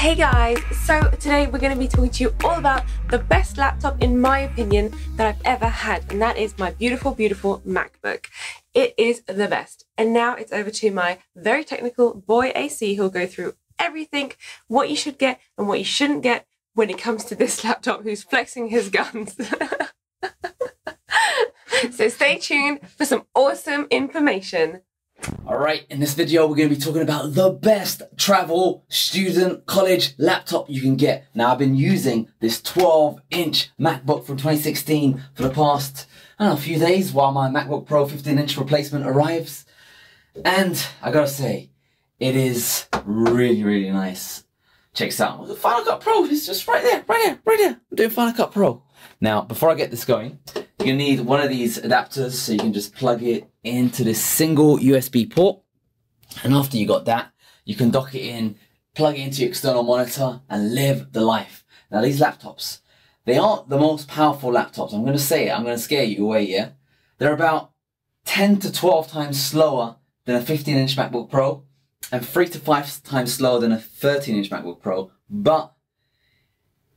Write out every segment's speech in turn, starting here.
Hey guys, so today we're going to be talking to you all about the best laptop in my opinion that I've ever had, and that is my beautiful MacBook. It is the best. And now it's over to my very technical boy AC, who'll go through everything, what you should get and what you shouldn't get when it comes to this laptop, who's flexing his guns. So stay tuned for some awesome information. Alright, in this video we're going to be talking about the best travel, student, college laptop you can get. Now I've been using this 12-inch MacBook from 2016 for the past, a few days while my MacBook Pro 15-inch replacement arrives. And I gotta say, it is really nice. Check this out. Final Cut Pro is just right there. I'm doing Final Cut Pro. Now, before I get this going, you're going to need one of these adapters so you can just plug it into this single USB port. And after you got that, you can dock it in, plug it into your external monitor and live the life. Now these laptops, they aren't the most powerful laptops. I'm going to say it, I'm going to scare you away here. They're about 10 to 12 times slower than a 15-inch MacBook Pro and 3 to 5 times slower than a 13-inch MacBook Pro. But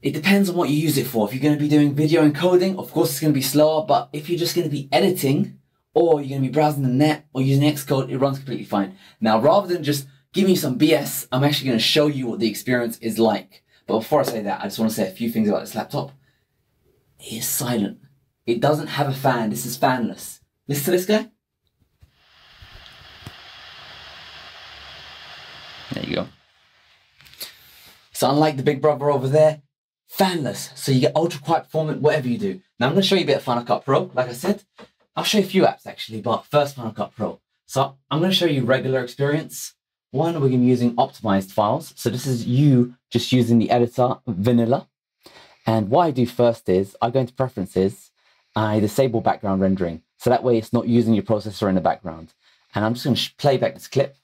it depends on what you use it for. If you're going to be doing video encoding, of course it's going to be slower, but if you're just going to be editing, or you're going to be browsing the net, or using Xcode, it runs completely fine. Now, rather than just giving you some BS, I'm actually going to show you what the experience is like. But before I say that, I just want to say a few things about this laptop. It is silent. It doesn't have a fan. This is fanless. Listen to this guy. There you go. So unlike the big brother over there, fanless, so you get ultra quiet performance, whatever you do. Now I'm going to show you a bit of Final Cut Pro. Like I said, I'll show you a few apps actually, but first Final Cut Pro. So I'm going to show you regular experience. One, we're going to be using optimized files. So this is you just using the editor vanilla. And what I do first is I go into preferences, I disable background rendering. So that way it's not using your processor in the background. And I'm just going to play back this clip.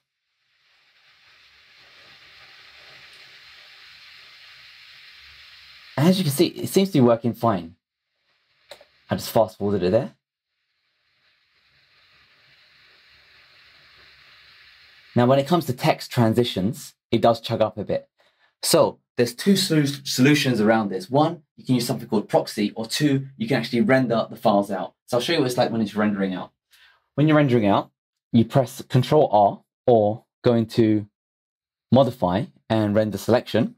And as you can see, it seems to be working fine. I just fast forwarded it there. Now, when it comes to text transitions, it does chug up a bit. So there's two solutions around this. One, you can use something called proxy, or two, you can actually render the files out. So I'll show you what it's like when it's rendering out. When you're rendering out, you press Control R or go into Modify and Render Selection.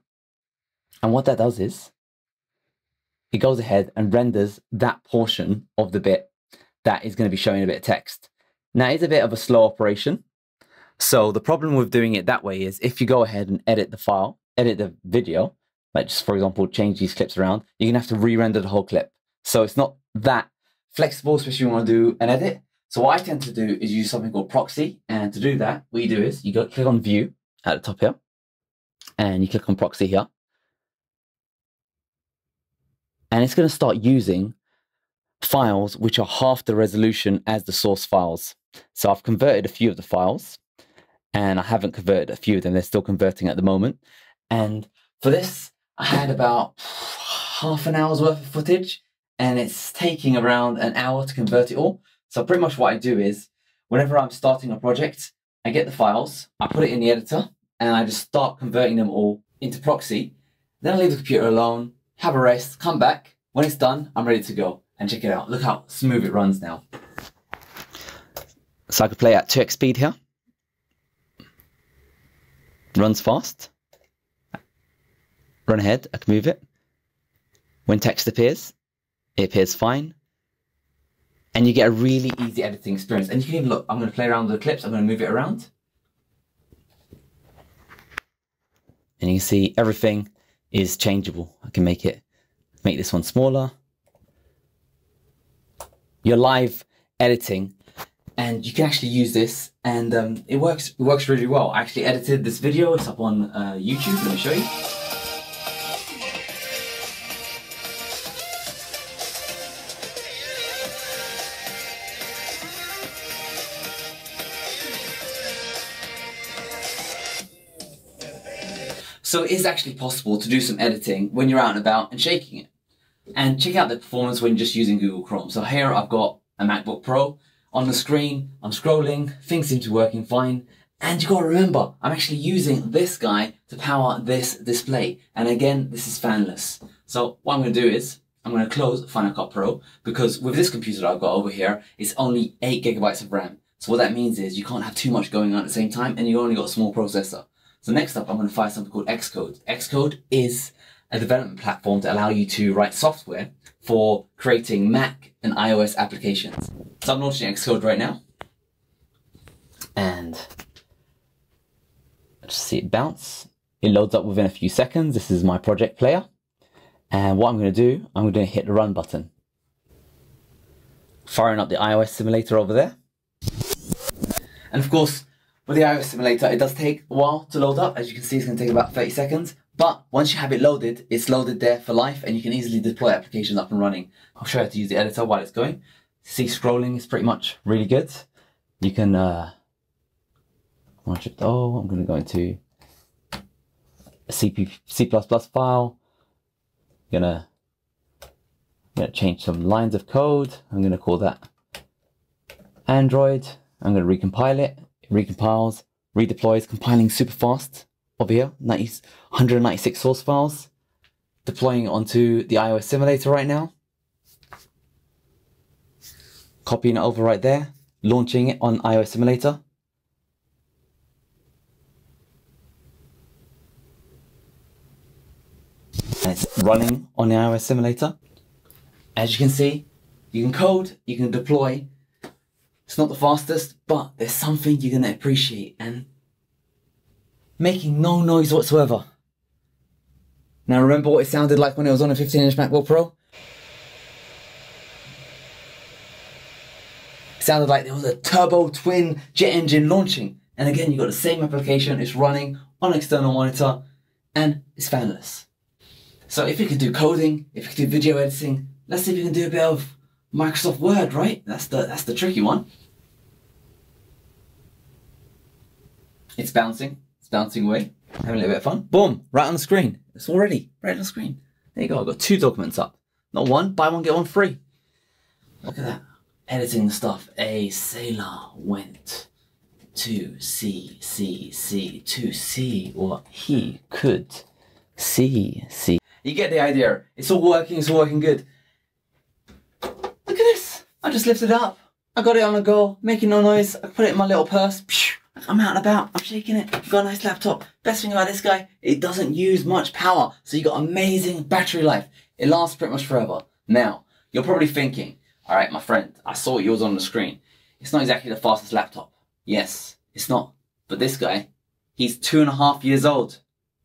And what that does is, it goes ahead and renders that portion of the bit that is going to be showing a bit of text. Now, it's a bit of a slow operation. So the problem with doing it that way is if you go ahead and edit the file, edit the video, like just for example, change these clips around, you're going to have to re-render the whole clip. So it's not that flexible, especially when you want to do an edit. So what I tend to do is use something called proxy. And to do that, what you do is you go click on View at the top here, and you click on Proxy here. And it's going to start using files which are half the resolution as the source files. So I've converted a few of the files, and I haven't converted a few of them. They're still converting at the moment. And for this, I had about half an hour's worth of footage, and it's taking around an hour to convert it all. So pretty much what I do is, whenever I'm starting a project, I get the files, I put it in the editor, and I just start converting them all into proxy. Then I leave the computer alone, have a rest, come back. When it's done, I'm ready to go. And check it out. Look how smooth it runs now. So I could play at 2x speed here. Runs fast. Run ahead, I can move it. When text appears, it appears fine. And you get a really easy editing experience. And you can even look, I'm going to play around with the clips, I'm going to move it around. And you can see everything is changeable. I can make this one smaller. You're live editing, and you can actually use this, and it works really well. I actually edited this video. It's up on YouTube. Let me show you. So it is actually possible to do some editing when you're out and about and shaking it. And check out the performance when you're just using Google Chrome. So here I've got a MacBook Pro on the screen, I'm scrolling, things seem to be working fine, And you gotta remember, I'm actually using this guy to power this display. And again, this is fanless. So what I'm gonna do is, I'm gonna close Final Cut Pro, because with this computer that I've got over here, it's only 8 gigabytes of RAM. So what that means is you can't have too much going on at the same time, and you only got a small processor. So next up, I'm gonna fire something called Xcode. Xcode is a development platform to allow you to write software for creating Mac and iOS applications. So I'm launching Xcode right now. And just see it bounce. It loads up within a few seconds. This is my project player. And what I'm going to do, I'm going to hit the run button. Firing up the iOS simulator over there. And of course, with the iOS simulator, it does take a while to load up. As you can see, it's going to take about 30 seconds. But once you have it loaded, it's loaded there for life, and you can easily deploy applications up and running. I'll show you how to use the editor while it's going. See, scrolling is pretty much really good. You can, I'm going to go into a C++ file. I'm gonna change some lines of code. I'm gonna call that Android. I'm gonna recompile it. It recompiles, redeploys, compiling super fast over here. 196 source files. Deploying it onto the iOS simulator right now. Copying it over right there. Launching it on iOS simulator. And it's running on the iOS simulator. As you can see, you can code, you can deploy. It's not the fastest, but there's something you're gonna appreciate, and making no noise whatsoever. Now remember what it sounded like when it was on a 15-inch MacBook Pro? It sounded like there was a turbo twin jet engine launching. And again, you've got the same application, it's running on an external monitor, and it's fanless. So if you can do coding, if you can do video editing, let's see if you can do a bit of Microsoft Word, right? That's the tricky one. It's bouncing away, having a little bit of fun. Boom, right on the screen. It's already right on the screen. There you go, I've got 2 documents up. Not one, buy one, get one free. Look at that, editing the stuff. A sailor went to sea, to see what he could see. You get the idea. It's all working good. Look at this. I just lifted it up. I got it on the go, making no noise. I put it in my little purse. I'm out and about. I'm shaking it. I've got a nice laptop. Best thing about this guy, it doesn't use much power. So you got amazing battery life. It lasts pretty much forever. Now, you're probably thinking, all right, my friend, I saw yours on the screen. It's not exactly the fastest laptop. Yes, it's not. But this guy, he's 2.5 years old.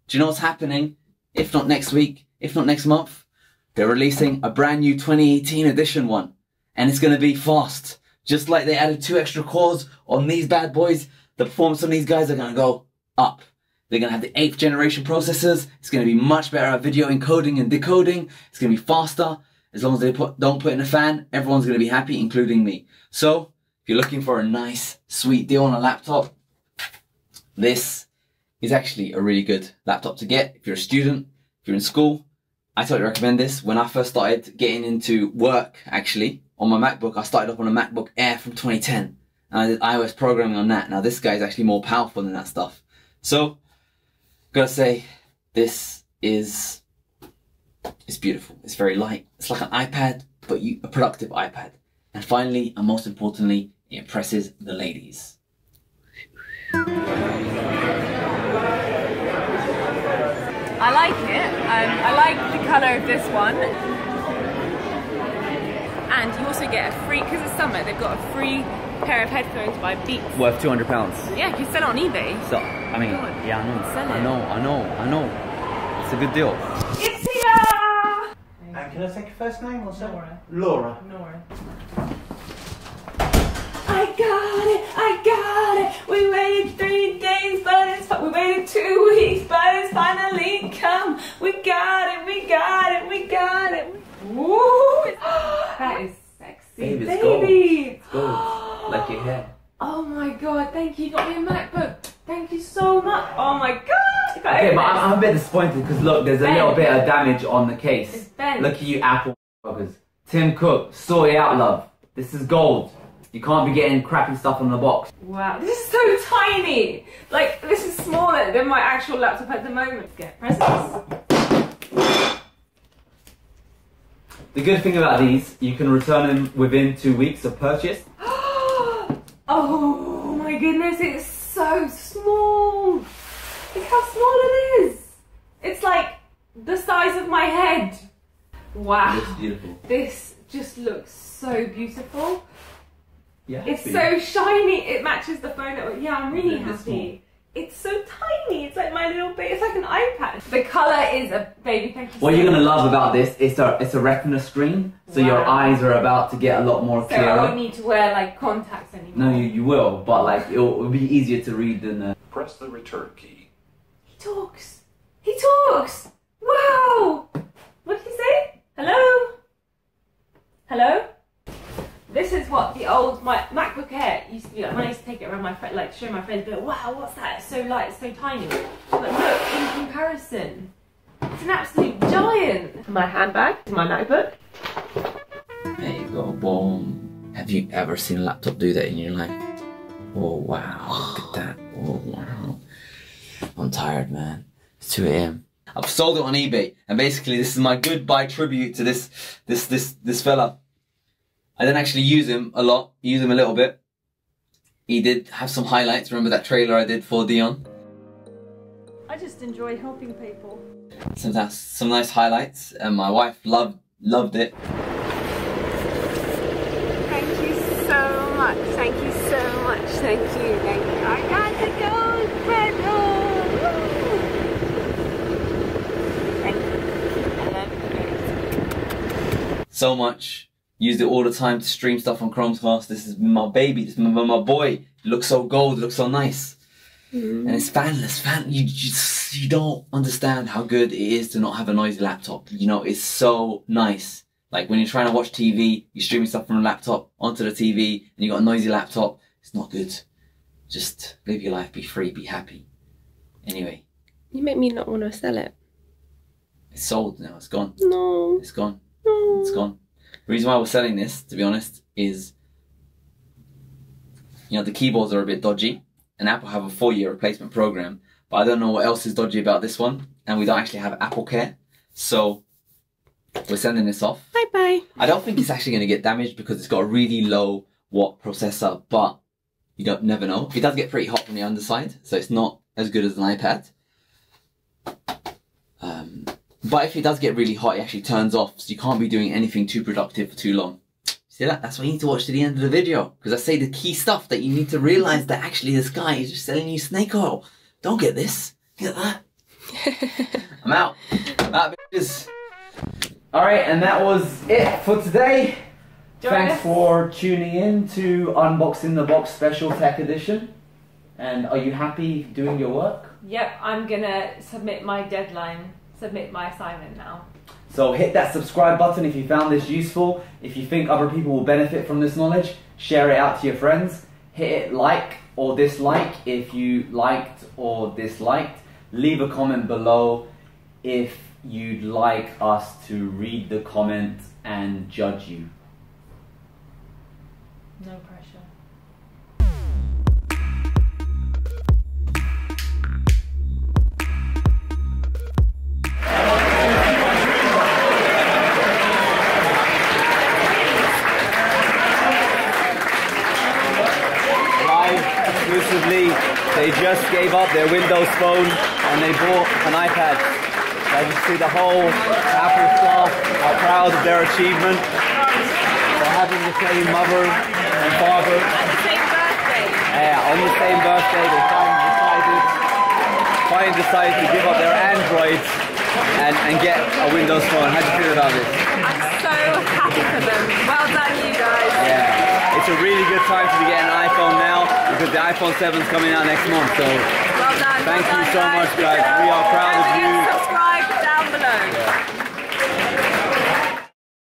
Do you know what's happening? If not next week, if not next month, they're releasing a brand new 2018 edition one. And it's going to be fast. Just like they added 2 extra cores on these bad boys, the performance on these guys are going to go up. They're going to have the 8th generation processors. It's going to be much better at video encoding and decoding. It's going to be faster. As long as they don't put in a fan, everyone's going to be happy, including me. So, if you're looking for a nice, sweet deal on a laptop, this is actually a really good laptop to get. If you're a student, if you're in school, I totally recommend this. When I first started getting into work, actually, on my MacBook, I started off on a MacBook Air from 2010. And I did iOS programming on that. Now this guy is actually more powerful than that stuff. So, gotta say, this is, it's beautiful. It's very light. It's like an iPad, but a productive iPad. And finally, and most importantly, it impresses the ladies. I like it. I like the colour of this one. And you also get a free, because it's summer, they've got a free pair of headphones by Beats. Worth £200. Yeah, you can sell it on eBay. So, I mean, yeah, I know. Sell it. I know. It's a good deal. It's here! Can I take your first name or something? Laura. Laura. I got it. We waited 3 days, but it's we waited 2 weeks, but it's finally come. We got it. Woo! That is sexy, baby. It's gold. Like your hair. Oh my god, thank you. You got me a MacBook. Thank you so much. Oh my god. Okay, but I'm a bit disappointed because look, there's a little bit of damage on the case. It's bent. Look at you Apple fuckers. Tim Cook, sort it out, love. This is gold. You can't be getting crappy stuff on the box. Wow, this is so tiny. Like, this is smaller than my actual laptop at the moment. Get presents. The good thing about these, you can return them within 2 weeks of purchase. Oh my goodness, it's so small. Look how small it is. It's like the size of my head. Wow. It looks beautiful. This just looks so beautiful. Yeah. It's so shiny. It matches the phone that yeah, I'm really happy. It's so tiny. It's like my little bit. It's like an iPad. The color is a baby. Thank you. What you're gonna love about this is it's a retina screen, so your eyes are about to get a lot more clearer. So I won't need to wear like contacts anymore. No, you will, but like it'll be easier to read than. Press the return key. He talks. He talks. Wow. What did he say? Hello. Hello. This is what the old my MacBook Air used to be like. When I used to take it around my friend, like show my friends, be like, wow, what's that? It's so light, it's so tiny. But look, in comparison, it's an absolute giant. My handbag is my MacBook. There you go, boom. Have you ever seen a laptop do that in your life? Oh wow, look at that. Oh wow. I'm tired, man. It's 2 AM. I've sold it on eBay, and basically this is my goodbye tribute to this fella. I didn't actually use him a lot, use him a little bit. He did have some highlights. Remember that trailer I did for Dion? I just enjoy helping people. Some nice highlights, and my wife loved it. Thank you so much. Thank you so much. Thank you. Thank you. I got the gold medal. Thank you. I love you. So much. Used it all the time to stream stuff on Chromecast. This is my baby. This is my boy. It looks so gold. It looks so nice. And it's fanless. You don't understand how good it is to not have a noisy laptop. You know, it's so nice. Like when you're trying to watch TV, you're streaming stuff from a laptop onto the TV, and you got a noisy laptop. It's not good. Just live your life. Be free. Be happy. Anyway. You make me not want to sell it. It's sold now. It's gone. No. It's gone. No. It's gone. The reason why we're selling this, to be honest, is, you know, the keyboards are a bit dodgy, and Apple have a 4-year replacement program, but I don't know what else is dodgy about this one, and we don't actually have Apple Care, so we're sending this off. Bye-bye. I don't think it's actually going to get damaged because it's got a really low watt processor, but you don't never know. It does get pretty hot on the underside, so it's not as good as an iPad. But if it does get really hot, it actually turns off, so you can't be doing anything too productive for too long. See that? That's why you need to watch to the end of the video, because I say the key stuff that you need to realise that actually this guy is just selling you snake oil. Don't get this. Get that. I'm out. I'm out, bitches. Alright, and that was it for today. Thanks for tuning in to Unboxing the Box Special Tech Edition. And are you happy doing your work? Yep, I'm gonna submit my deadline. Submit my assignment now. So hit that subscribe button if you found this useful. If you think other people will benefit from this knowledge, share it out to your friends. Hit it like or dislike if you liked or disliked. Leave a comment below if you'd like us to read the comment and judge you. No pressure. Exclusively, they just gave up their Windows phone and they bought an iPad. As you see, the whole Apple staff are proud of their achievement. They're having the same mother and father. On the same birthday. Yeah, on the same birthday, they finally decided to give up their Androids and get a Windows phone. How do you feel about this? I'm so happy for them. Well done, you guys. Yeah, it's a really good time to be getting an iPhone now because the iPhone 7 is coming out next month. So well done. Thank you so guys. much, guys. We are proud of you. Don't forget to subscribe down below. Yeah.